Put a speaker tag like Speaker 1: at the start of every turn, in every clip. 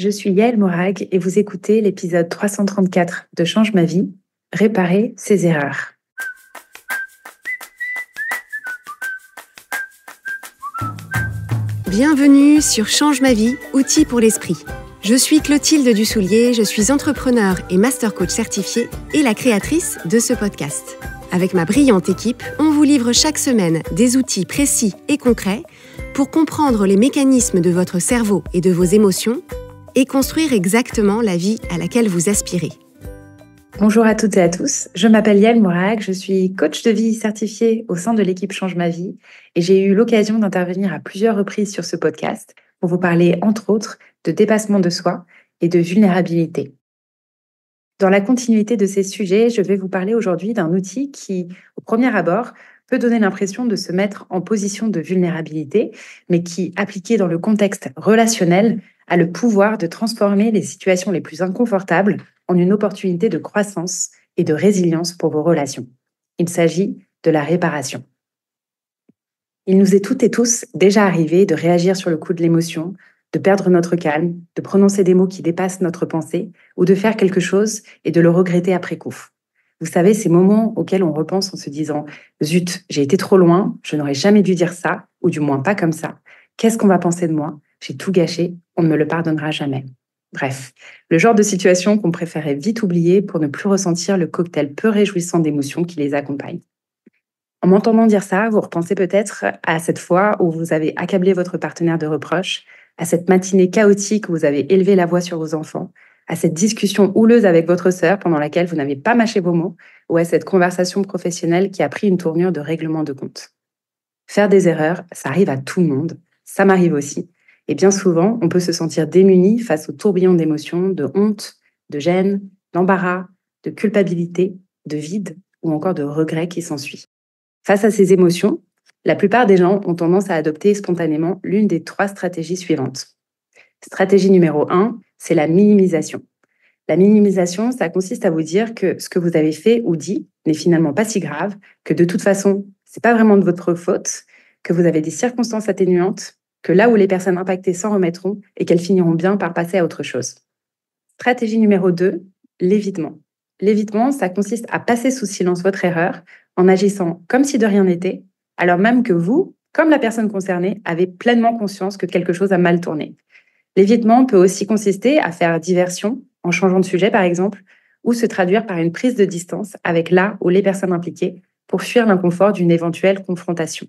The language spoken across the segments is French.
Speaker 1: Je suis Yael Morag et vous écoutez l'épisode 334 de Change ma vie, réparer ses erreurs.
Speaker 2: Bienvenue sur Change ma vie, outils pour l'esprit. Je suis Clotilde Dussoulier, je suis entrepreneur et master coach certifiée et la créatrice de ce podcast. Avec ma brillante équipe, on vous livre chaque semaine des outils précis et concrets pour comprendre les mécanismes de votre cerveau et de vos émotions et construire exactement la vie à laquelle vous aspirez.
Speaker 1: Bonjour à toutes et à tous, je m'appelle Yael Morag, je suis coach de vie certifiée au sein de l'équipe Change ma vie et j'ai eu l'occasion d'intervenir à plusieurs reprises sur ce podcast pour vous parler entre autres de dépassement de soi et de vulnérabilité. Dans la continuité de ces sujets, je vais vous parler aujourd'hui d'un outil qui, au premier abord, peut donner l'impression de se mettre en position de vulnérabilité, mais qui, appliqué dans le contexte relationnel, a le pouvoir de transformer les situations les plus inconfortables en une opportunité de croissance et de résilience pour vos relations. Il s'agit de la réparation. Il nous est toutes et tous déjà arrivé de réagir sur le coup de l'émotion, de perdre notre calme, de prononcer des mots qui dépassent notre pensée ou de faire quelque chose et de le regretter après coup. Vous savez, ces moments auxquels on repense en se disant « Zut, j'ai été trop loin, je n'aurais jamais dû dire ça, ou du moins pas comme ça. Qu'est-ce qu'on va penser de moi? J'ai tout gâché, on ne me le pardonnera jamais. » Bref, le genre de situation qu'on préférait vite oublier pour ne plus ressentir le cocktail peu réjouissant d'émotions qui les accompagne. En m'entendant dire ça, vous repensez peut-être à cette fois où vous avez accablé votre partenaire de reproches, à cette matinée chaotique où vous avez élevé la voix sur vos enfants, à cette discussion houleuse avec votre sœur pendant laquelle vous n'avez pas mâché vos mots, ou à cette conversation professionnelle qui a pris une tournure de règlement de compte. Faire des erreurs, ça arrive à tout le monde, ça m'arrive aussi, et bien souvent, on peut se sentir démuni face au tourbillon d'émotions, de honte, de gêne, d'embarras, de culpabilité, de vide ou encore de regret qui s'ensuit. Face à ces émotions, la plupart des gens ont tendance à adopter spontanément l'une des 3 stratégies suivantes. Stratégie numéro 1, c'est la minimisation. La minimisation, ça consiste à vous dire que ce que vous avez fait ou dit n'est finalement pas si grave, que de toute façon, c'est pas vraiment de votre faute, que vous avez des circonstances atténuantes, que là où les personnes impactées s'en remettront et qu'elles finiront bien par passer à autre chose. Stratégie numéro 2, l'évitement. L'évitement, ça consiste à passer sous silence votre erreur en agissant comme si de rien n'était, alors même que vous, comme la personne concernée, avez pleinement conscience que quelque chose a mal tourné. L'évitement peut aussi consister à faire diversion, en changeant de sujet par exemple, ou se traduire par une prise de distance avec là ou les personnes impliquées pour fuir l'inconfort d'une éventuelle confrontation.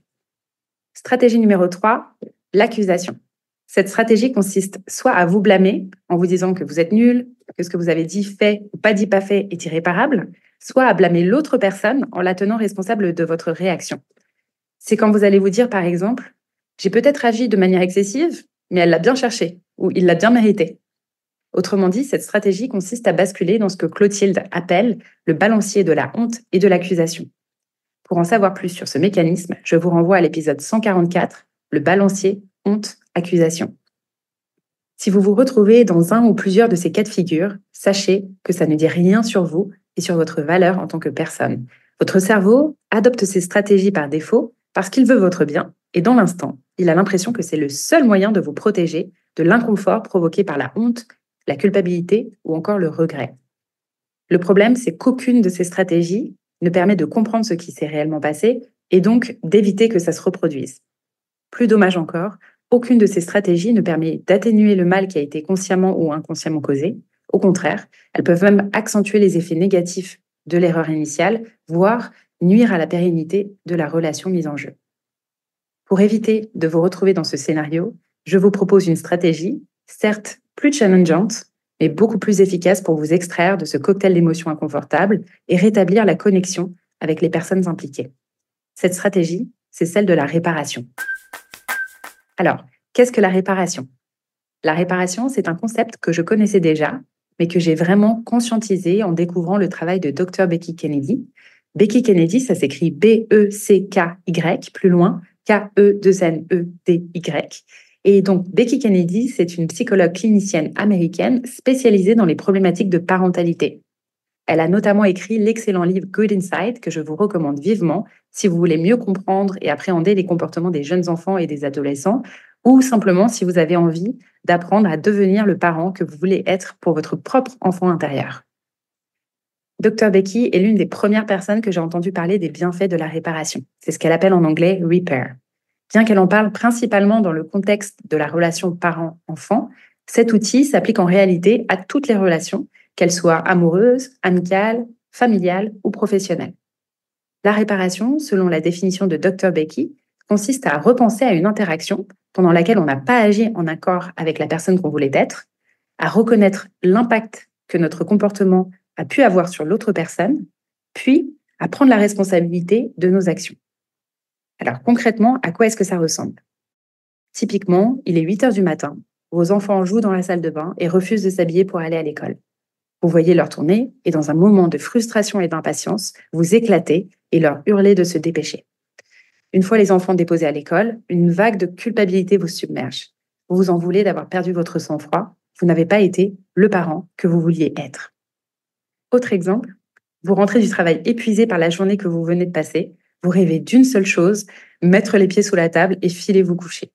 Speaker 1: Stratégie numéro 3, l'accusation. Cette stratégie consiste soit à vous blâmer en vous disant que vous êtes nul, que ce que vous avez dit, fait ou pas dit, pas fait est irréparable, soit à blâmer l'autre personne en la tenant responsable de votre réaction. C'est quand vous allez vous dire par exemple « J'ai peut-être agi de manière excessive, mais elle l'a bien cherché » ou « Il l'a bien mérité ». Autrement dit, cette stratégie consiste à basculer dans ce que Clotilde appelle le balancier de la honte et de l'accusation. Pour en savoir plus sur ce mécanisme, je vous renvoie à l'épisode 144, le balancier honte-accusation. Si vous vous retrouvez dans un ou plusieurs de ces cas de figure, sachez que ça ne dit rien sur vous et sur votre valeur en tant que personne. Votre cerveau adopte ces stratégies par défaut parce qu'il veut votre bien et dans l'instant, il a l'impression que c'est le seul moyen de vous protéger de l'inconfort provoqué par la honte, la culpabilité ou encore le regret. Le problème, c'est qu'aucune de ces stratégies ne permet de comprendre ce qui s'est réellement passé et donc d'éviter que ça se reproduise. Plus dommage encore, aucune de ces stratégies ne permet d'atténuer le mal qui a été consciemment ou inconsciemment causé. Au contraire, elles peuvent même accentuer les effets négatifs de l'erreur initiale, voire nuire à la pérennité de la relation mise en jeu. Pour éviter de vous retrouver dans ce scénario, je vous propose une stratégie, certes plus challengeante, mais beaucoup plus efficace pour vous extraire de ce cocktail d'émotions inconfortables et rétablir la connexion avec les personnes impliquées. Cette stratégie, c'est celle de la réparation. Alors, qu'est-ce que la réparation? La réparation, c'est un concept que je connaissais déjà, mais que j'ai vraiment conscientisé en découvrant le travail de Dr. Becky Kennedy. Becky Kennedy, ça s'écrit B-E-C-K-Y, plus loin, K-E-2-N-E-D-Y. Et donc, Becky Kennedy, c'est une psychologue clinicienne américaine spécialisée dans les problématiques de parentalité. Elle a notamment écrit l'excellent livre Good Inside, que je vous recommande vivement si vous voulez mieux comprendre et appréhender les comportements des jeunes enfants et des adolescents, ou simplement si vous avez envie d'apprendre à devenir le parent que vous voulez être pour votre propre enfant intérieur. Dr. Becky est l'une des premières personnes que j'ai entendu parler des bienfaits de la réparation. C'est ce qu'elle appelle en anglais « repair ». Bien qu'elle en parle principalement dans le contexte de la relation parent-enfant, cet outil s'applique en réalité à toutes les relations, qu'elles soient amoureuses, amicales, familiales ou professionnelles. La réparation, selon la définition de Dr. Becky, consiste à repenser à une interaction pendant laquelle on n'a pas agi en accord avec la personne qu'on voulait être, à reconnaître l'impact que notre comportement a pu avoir sur l'autre personne, puis à prendre la responsabilité de nos actions. Alors concrètement, à quoi est-ce que ça ressemble? Typiquement, il est 8 heures du matin, vos enfants jouent dans la salle de bain et refusent de s'habiller pour aller à l'école. Vous voyez leur tourner et dans un moment de frustration et d'impatience, vous éclatez et leur hurlez de se dépêcher. Une fois les enfants déposés à l'école, une vague de culpabilité vous submerge. Vous vous en voulez d'avoir perdu votre sang-froid, vous n'avez pas été le parent que vous vouliez être. Autre exemple, vous rentrez du travail épuisé par la journée que vous venez de passer, vous rêvez d'une seule chose, mettre les pieds sous la table et filer vous coucher.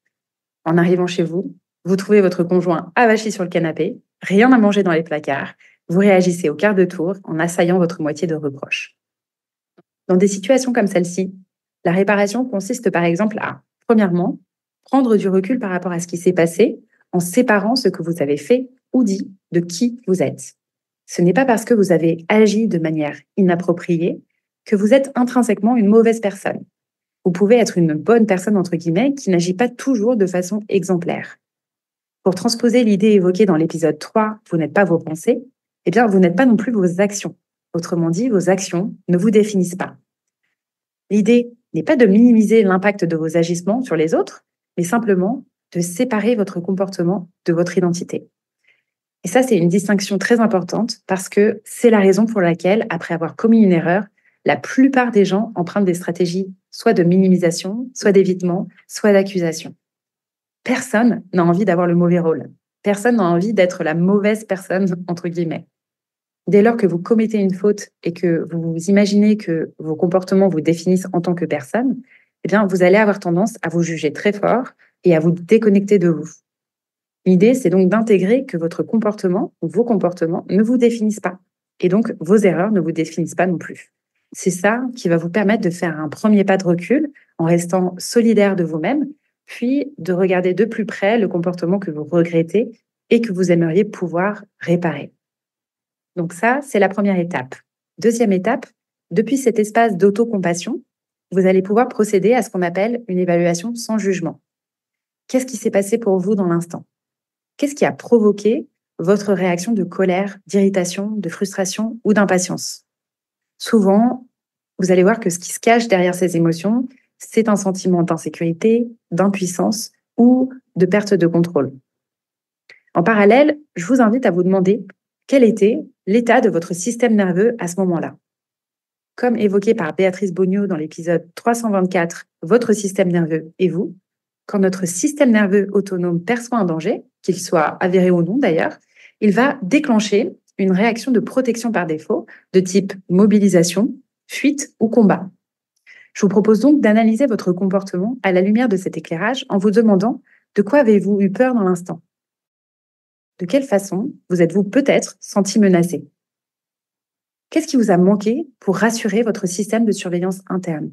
Speaker 1: En arrivant chez vous, vous trouvez votre conjoint avachi sur le canapé, rien à manger dans les placards, vous réagissez au quart de tour en assaillant votre moitié de reproches. Dans des situations comme celle-ci, la réparation consiste par exemple à, premièrement, prendre du recul par rapport à ce qui s'est passé en séparant ce que vous avez fait ou dit de qui vous êtes. Ce n'est pas parce que vous avez agi de manière inappropriée que vous êtes intrinsèquement une mauvaise personne. Vous pouvez être une bonne personne, entre guillemets, qui n'agit pas toujours de façon exemplaire. Pour transposer l'idée évoquée dans l'épisode 3, vous n'êtes pas vos pensées, eh bien, vous n'êtes pas non plus vos actions. Autrement dit, vos actions ne vous définissent pas. L'idée n'est pas de minimiser l'impact de vos agissements sur les autres, mais simplement de séparer votre comportement de votre identité. Et ça, c'est une distinction très importante parce que c'est la raison pour laquelle, après avoir commis une erreur, la plupart des gens empruntent des stratégies soit de minimisation, soit d'évitement, soit d'accusation. Personne n'a envie d'avoir le mauvais rôle. Personne n'a envie d'être la mauvaise personne, entre guillemets. Dès lors que vous commettez une faute et que vous imaginez que vos comportements vous définissent en tant que personne, eh bien, vous allez avoir tendance à vous juger très fort et à vous déconnecter de vous. L'idée, c'est donc d'intégrer que votre comportement ou vos comportements ne vous définissent pas. Et donc, vos erreurs ne vous définissent pas non plus. C'est ça qui va vous permettre de faire un premier pas de recul en restant solidaire de vous-même, puis de regarder de plus près le comportement que vous regrettez et que vous aimeriez pouvoir réparer. Donc ça, c'est la première étape. Deuxième étape, depuis cet espace d'autocompassion, vous allez pouvoir procéder à ce qu'on appelle une évaluation sans jugement. Qu'est-ce qui s'est passé pour vous dans l'instant? Qu'est-ce qui a provoqué votre réaction de colère, d'irritation, de frustration ou d'impatience? Souvent, vous allez voir que ce qui se cache derrière ces émotions, c'est un sentiment d'insécurité, d'impuissance ou de perte de contrôle. En parallèle, je vous invite à vous demander quel était l'état de votre système nerveux à ce moment-là. Comme évoqué par Béatrice Bognaud dans l'épisode 324, votre système nerveux et vous, quand notre système nerveux autonome perçoit un danger, qu'il soit avéré ou non d'ailleurs, il va déclencher une réaction de protection par défaut de type mobilisation, fuite ou combat. Je vous propose donc d'analyser votre comportement à la lumière de cet éclairage en vous demandant de quoi avez-vous eu peur dans l'instant? De quelle façon vous êtes-vous peut-être senti menacé? Qu'est-ce qui vous a manqué pour rassurer votre système de surveillance interne?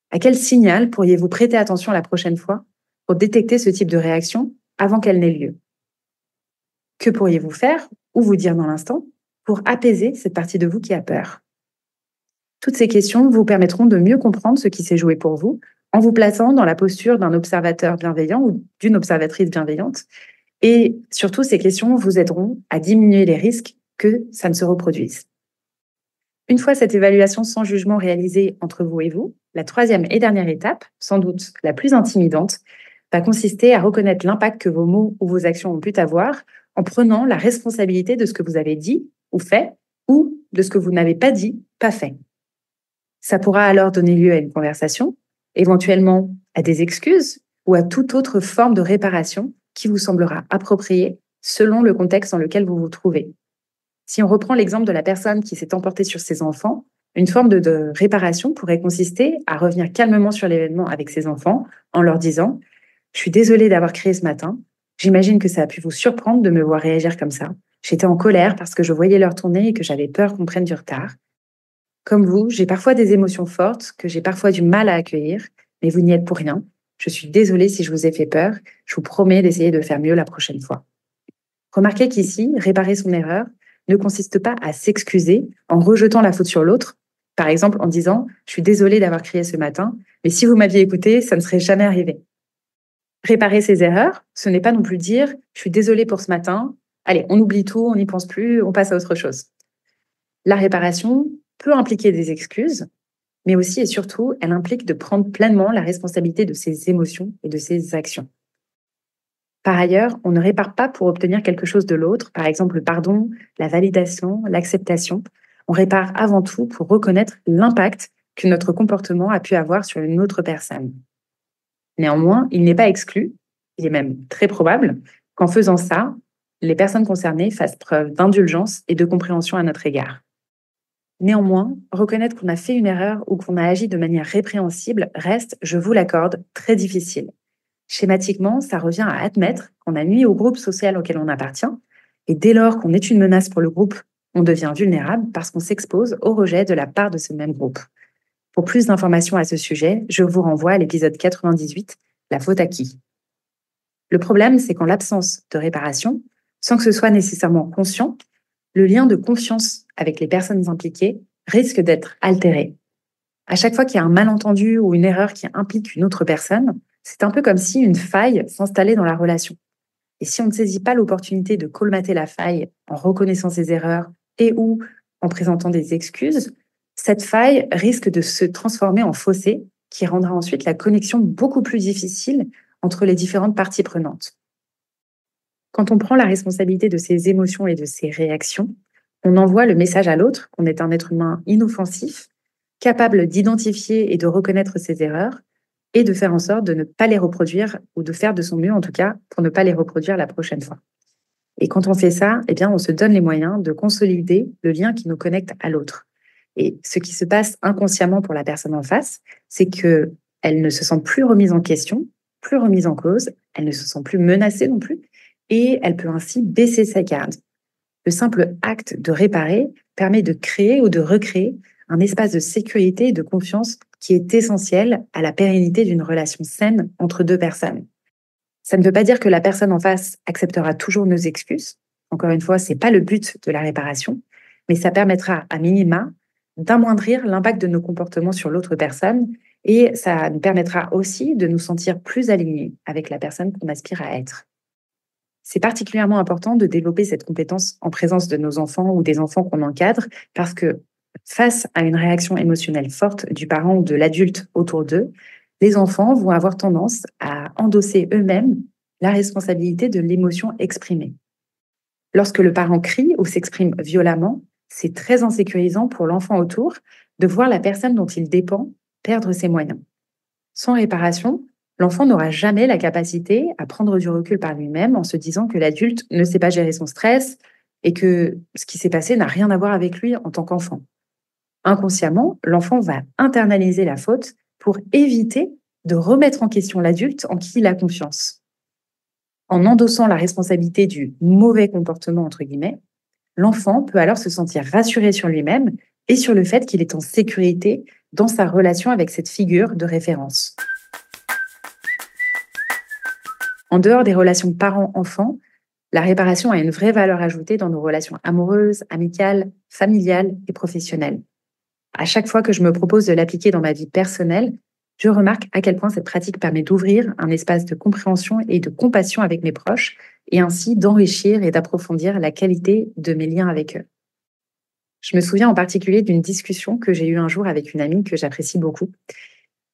Speaker 1: À quel signal pourriez-vous prêter attention la prochaine fois pour détecter ce type de réaction avant qu'elle n'ait lieu? Que pourriez-vous faire ou vous dire dans l'instant pour apaiser cette partie de vous qui a peur? Toutes ces questions vous permettront de mieux comprendre ce qui s'est joué pour vous en vous plaçant dans la posture d'un observateur bienveillant ou d'une observatrice bienveillante. Et surtout, ces questions vous aideront à diminuer les risques que ça ne se reproduise. Une fois cette évaluation sans jugement réalisée entre vous et vous, la troisième et dernière étape, sans doute la plus intimidante, va consister à reconnaître l'impact que vos mots ou vos actions ont pu avoir en prenant la responsabilité de ce que vous avez dit ou fait ou de ce que vous n'avez pas dit, pas fait. Ça pourra alors donner lieu à une conversation, éventuellement à des excuses ou à toute autre forme de réparation qui vous semblera appropriée selon le contexte dans lequel vous vous trouvez. Si on reprend l'exemple de la personne qui s'est emportée sur ses enfants, une forme de réparation pourrait consister à revenir calmement sur l'événement avec ses enfants en leur disant Je suis désolée d'avoir crié ce matin. J'imagine que ça a pu vous surprendre de me voir réagir comme ça. J'étais en colère parce que je voyais l'heure tourner et que j'avais peur qu'on prenne du retard. Comme vous, j'ai parfois des émotions fortes que j'ai parfois du mal à accueillir, mais vous n'y êtes pour rien. Je suis désolée si je vous ai fait peur. Je vous promets d'essayer de faire mieux la prochaine fois. Remarquez qu'ici, réparer son erreur ne consiste pas à s'excuser en rejetant la faute sur l'autre. Par exemple, en disant « Je suis désolée d'avoir crié ce matin, mais si vous m'aviez écouté, ça ne serait jamais arrivé. » Réparer ses erreurs, ce n'est pas non plus dire « Je suis désolée pour ce matin, allez, on oublie tout, on n'y pense plus, on passe à autre chose. » La réparation peut impliquer des excuses, mais aussi et surtout, elle implique de prendre pleinement la responsabilité de ses émotions et de ses actions. Par ailleurs, on ne répare pas pour obtenir quelque chose de l'autre, par exemple le pardon, la validation, l'acceptation. On répare avant tout pour reconnaître l'impact que notre comportement a pu avoir sur une autre personne. Néanmoins, il n'est pas exclu, il est même très probable, qu'en faisant ça, les personnes concernées fassent preuve d'indulgence et de compréhension à notre égard. Néanmoins, reconnaître qu'on a fait une erreur ou qu'on a agi de manière répréhensible reste, je vous l'accorde, très difficile. Schématiquement, ça revient à admettre qu'on a nui au groupe social auquel on appartient, et dès lors qu'on est une menace pour le groupe, on devient vulnérable parce qu'on s'expose au rejet de la part de ce même groupe. Pour plus d'informations à ce sujet, je vous renvoie à l'épisode 98, La faute à qui ? Le problème, c'est qu'en l'absence de réparation, sans que ce soit nécessairement conscient, le lien de confiance avec les personnes impliquées risque d'être altéré. À chaque fois qu'il y a un malentendu ou une erreur qui implique une autre personne, c'est un peu comme si une faille s'installait dans la relation. Et si on ne saisit pas l'opportunité de colmater la faille en reconnaissant ses erreurs et ou en présentant des excuses, cette faille risque de se transformer en fossé qui rendra ensuite la connexion beaucoup plus difficile entre les différentes parties prenantes. Quand on prend la responsabilité de ses émotions et de ses réactions, on envoie le message à l'autre qu'on est un être humain inoffensif, capable d'identifier et de reconnaître ses erreurs et de faire en sorte de ne pas les reproduire ou de faire de son mieux en tout cas pour ne pas les reproduire la prochaine fois. Et quand on fait ça, eh bien, on se donne les moyens de consolider le lien qui nous connecte à l'autre. Et ce qui se passe inconsciemment pour la personne en face, c'est qu'elle ne se sent plus remise en question, plus remise en cause, elle ne se sent plus menacée non plus, et elle peut ainsi baisser sa garde. Le simple acte de réparer permet de créer ou de recréer un espace de sécurité et de confiance qui est essentiel à la pérennité d'une relation saine entre deux personnes. Ça ne veut pas dire que la personne en face acceptera toujours nos excuses. Encore une fois, ce n'est pas le but de la réparation, mais ça permettra à minima d'amoindrir l'impact de nos comportements sur l'autre personne et ça nous permettra aussi de nous sentir plus alignés avec la personne qu'on aspire à être. C'est particulièrement important de développer cette compétence en présence de nos enfants ou des enfants qu'on encadre parce que face à une réaction émotionnelle forte du parent ou de l'adulte autour d'eux, les enfants vont avoir tendance à endosser eux-mêmes la responsabilité de l'émotion exprimée. Lorsque le parent crie ou s'exprime violemment, c'est très insécurisant pour l'enfant autour de voir la personne dont il dépend perdre ses moyens. Sans réparation, l'enfant n'aura jamais la capacité à prendre du recul par lui-même en se disant que l'adulte ne sait pas gérer son stress et que ce qui s'est passé n'a rien à voir avec lui en tant qu'enfant. Inconsciemment, l'enfant va internaliser la faute pour éviter de remettre en question l'adulte en qui il a confiance. En endossant la responsabilité du mauvais comportement, entre guillemets, l'enfant peut alors se sentir rassuré sur lui-même et sur le fait qu'il est en sécurité dans sa relation avec cette figure de référence. En dehors des relations parents-enfants, la réparation a une vraie valeur ajoutée dans nos relations amoureuses, amicales, familiales et professionnelles. À chaque fois que je me propose de l'appliquer dans ma vie personnelle, je remarque à quel point cette pratique permet d'ouvrir un espace de compréhension et de compassion avec mes proches et ainsi d'enrichir et d'approfondir la qualité de mes liens avec eux. Je me souviens en particulier d'une discussion que j'ai eue un jour avec une amie que j'apprécie beaucoup.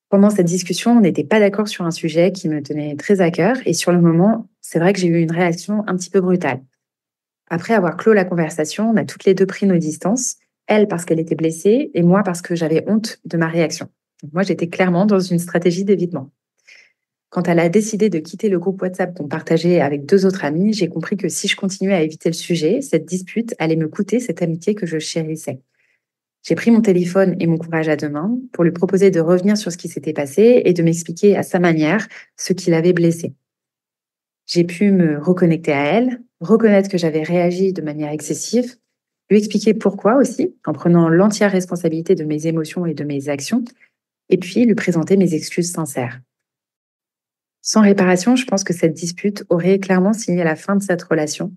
Speaker 1: Pendant cette discussion, on n'était pas d'accord sur un sujet qui me tenait très à cœur et sur le moment, c'est vrai que j'ai eu une réaction un petit peu brutale. Après avoir clos la conversation, on a toutes les deux pris nos distances, elle parce qu'elle était blessée et moi parce que j'avais honte de ma réaction. Donc moi, j'étais clairement dans une stratégie d'évitement. Quand elle a décidé de quitter le groupe WhatsApp qu'on partageait avec 2 autres amis, j'ai compris que si je continuais à éviter le sujet, cette dispute allait me coûter cette amitié que je chérissais. J'ai pris mon téléphone et mon courage à deux mains pour lui proposer de revenir sur ce qui s'était passé et de m'expliquer à sa manière ce qui l'avait blessée. J'ai pu me reconnecter à elle, reconnaître que j'avais réagi de manière excessive, lui expliquer pourquoi aussi, en prenant l'entière responsabilité de mes émotions et de mes actions, et puis lui présenter mes excuses sincères. Sans réparation, je pense que cette dispute aurait clairement signé la fin de cette relation,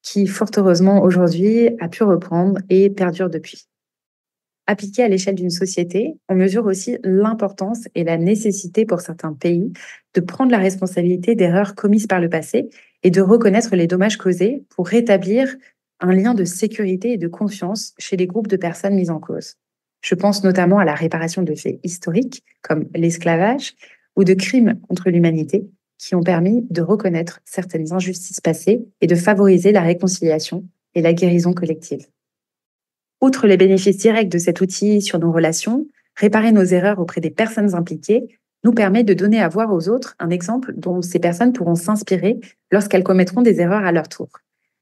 Speaker 1: qui, fort heureusement, aujourd'hui, a pu reprendre et perdure depuis. Appliqué à l'échelle d'une société, on mesure aussi l'importance et la nécessité pour certains pays de prendre la responsabilité d'erreurs commises par le passé et de reconnaître les dommages causés pour rétablir un lien de sécurité et de confiance chez les groupes de personnes mises en cause. Je pense notamment à la réparation de faits historiques comme l'esclavage ou de crimes contre l'humanité qui ont permis de reconnaître certaines injustices passées et de favoriser la réconciliation et la guérison collective. Outre les bénéfices directs de cet outil sur nos relations, réparer nos erreurs auprès des personnes impliquées nous permet de donner à voir aux autres un exemple dont ces personnes pourront s'inspirer lorsqu'elles commettront des erreurs à leur tour.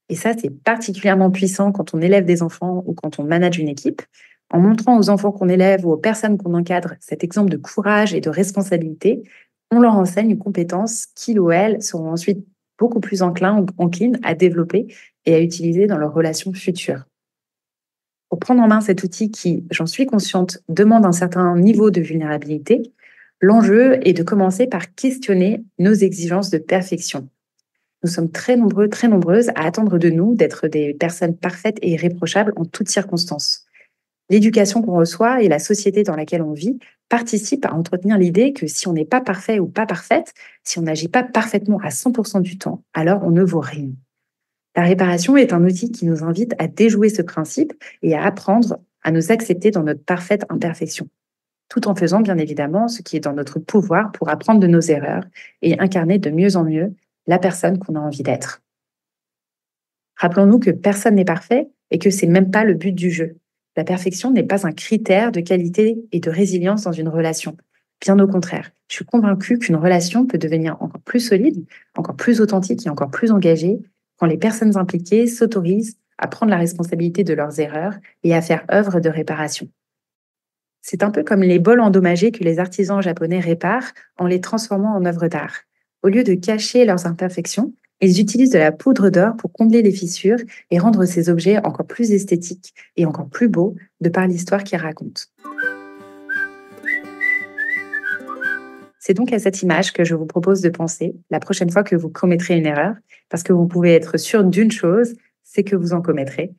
Speaker 1: Et ça, c'est particulièrement puissant quand on élève des enfants ou quand on manage une équipe. En montrant aux enfants qu'on élève ou aux personnes qu'on encadre cet exemple de courage et de responsabilité, on leur enseigne une compétence qu'ils ou elles seront ensuite beaucoup plus enclines à développer et à utiliser dans leurs relations futures. Pour prendre en main cet outil qui, j'en suis consciente, demande un certain niveau de vulnérabilité, l'enjeu est de commencer par questionner nos exigences de perfection. Nous sommes très nombreux, très nombreuses à attendre de nous d'être des personnes parfaites et irréprochables en toutes circonstances. L'éducation qu'on reçoit et la société dans laquelle on vit participent à entretenir l'idée que si on n'est pas parfait ou pas parfaite, si on n'agit pas parfaitement à 100% du temps, alors on ne vaut rien. La réparation est un outil qui nous invite à déjouer ce principe et à apprendre à nous accepter dans notre parfaite imperfection, tout en faisant bien évidemment ce qui est dans notre pouvoir pour apprendre de nos erreurs et incarner de mieux en mieux la personne qu'on a envie d'être. Rappelons-nous que personne n'est parfait et que c'est même pas le but du jeu. La perfection n'est pas un critère de qualité et de résilience dans une relation. Bien au contraire, je suis convaincue qu'une relation peut devenir encore plus solide, encore plus authentique et encore plus engagée quand les personnes impliquées s'autorisent à prendre la responsabilité de leurs erreurs et à faire œuvre de réparation. C'est un peu comme les bols endommagés que les artisans japonais réparent en les transformant en œuvres d'art. Au lieu de cacher leurs imperfections, ils utilisent de la poudre d'or pour combler les fissures et rendre ces objets encore plus esthétiques et encore plus beaux de par l'histoire qu'ils racontent. C'est donc à cette image que je vous propose de penser la prochaine fois que vous commettrez une erreur, parce que vous pouvez être sûr d'une chose, c'est que vous en commettrez.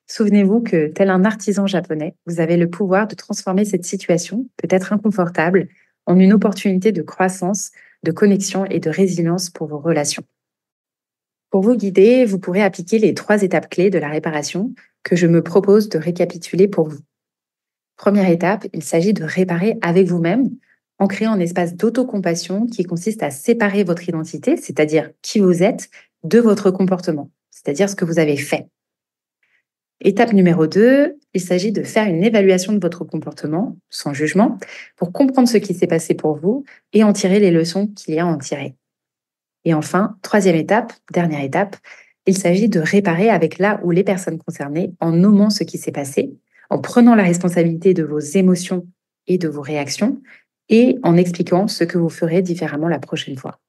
Speaker 1: Souvenez-vous que, tel un artisan japonais, vous avez le pouvoir de transformer cette situation, peut-être inconfortable, en une opportunité de croissance, de connexion et de résilience pour vos relations. Pour vous guider, vous pourrez appliquer les 3 étapes clés de la réparation que je me propose de récapituler pour vous. Première étape, il s'agit de réparer avec vous-même en créant un espace d'autocompassion qui consiste à séparer votre identité, c'est-à-dire qui vous êtes, de votre comportement, c'est-à-dire ce que vous avez fait. Étape numéro 2, il s'agit de faire une évaluation de votre comportement, sans jugement, pour comprendre ce qui s'est passé pour vous et en tirer les leçons qu'il y a à en tirer. Et enfin, 3e étape, dernière étape, il s'agit de réparer avec là ou les personnes concernées en nommant ce qui s'est passé, en prenant la responsabilité de vos émotions et de vos réactions et en expliquant ce que vous ferez différemment la prochaine fois.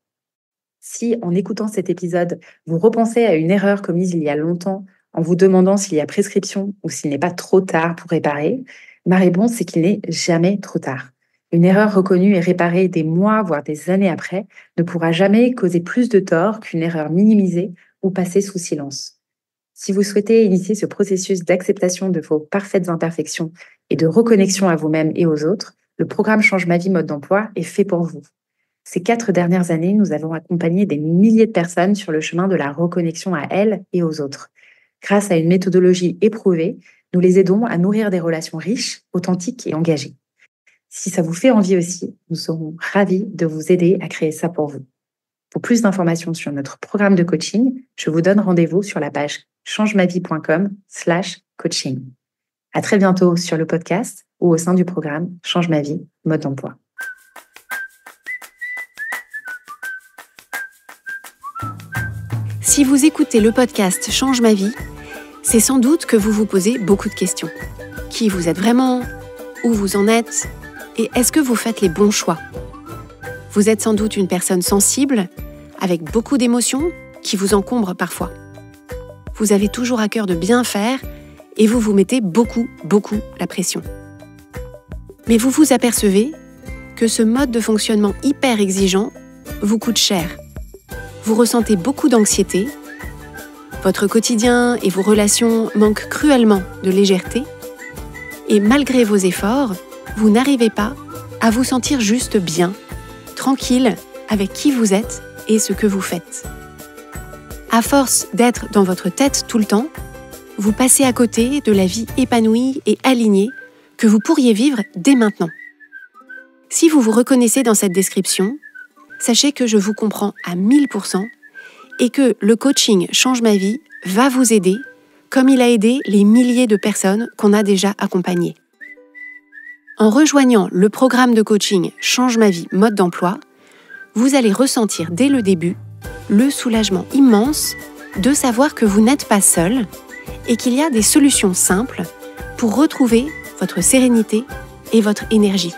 Speaker 1: Si, en écoutant cet épisode, vous repensez à une erreur commise il y a longtemps en vous demandant s'il y a prescription ou s'il n'est pas trop tard pour réparer, ma réponse c'est qu'il n'est jamais trop tard. Une erreur reconnue et réparée des mois, voire des années après, ne pourra jamais causer plus de tort qu'une erreur minimisée ou passée sous silence. Si vous souhaitez initier ce processus d'acceptation de vos parfaites imperfections et de reconnexion à vous-même et aux autres, le programme Change ma vie mode d'emploi est fait pour vous. Ces 4 dernières années, nous avons accompagné des milliers de personnes sur le chemin de la reconnexion à elles et aux autres. Grâce à une méthodologie éprouvée, nous les aidons à nourrir des relations riches, authentiques et engagées. Si ça vous fait envie aussi, nous serons ravis de vous aider à créer ça pour vous. Pour plus d'informations sur notre programme de coaching, je vous donne rendez-vous sur la page changemavie.com/coaching. À très bientôt sur le podcast ou au sein du programme Change ma vie, mode d'emploi.
Speaker 2: Si vous écoutez le podcast Change ma vie, c'est sans doute que vous vous posez beaucoup de questions. qui vous êtes vraiment, où vous en êtes et est-ce que vous faites les bons choix. Vous êtes sans doute une personne sensible, avec beaucoup d'émotions qui vous encombrent parfois. Vous avez toujours à cœur de bien faire et vous vous mettez beaucoup la pression. Mais vous vous apercevez que ce mode de fonctionnement hyper exigeant vous coûte cher. Vous ressentez beaucoup d'anxiété, votre quotidien et vos relations manquent cruellement de légèreté et malgré vos efforts, vous n'arrivez pas à vous sentir juste bien, tranquille avec qui vous êtes et ce que vous faites. À force d'être dans votre tête tout le temps, vous passez à côté de la vie épanouie et alignée que vous pourriez vivre dès maintenant. Si vous vous reconnaissez dans cette description, sachez que je vous comprends à 1000% et que le coaching Change ma vie va vous aider comme il a aidé les milliers de personnes qu'on a déjà accompagnées. En rejoignant le programme de coaching Change ma vie mode d'emploi, vous allez ressentir dès le début le soulagement immense de savoir que vous n'êtes pas seul et qu'il y a des solutions simples pour retrouver votre sérénité et votre énergie.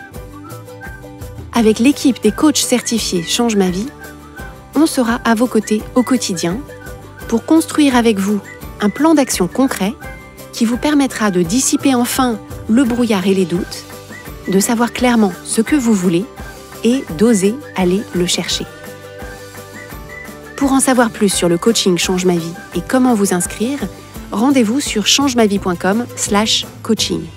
Speaker 2: Avec l'équipe des coachs certifiés Change ma vie, on sera à vos côtés au quotidien pour construire avec vous un plan d'action concret qui vous permettra de dissiper enfin le brouillard et les doutes, de savoir clairement ce que vous voulez et d'oser aller le chercher. Pour en savoir plus sur le coaching Change ma vie et comment vous inscrire, rendez-vous sur changemavie.com/coaching.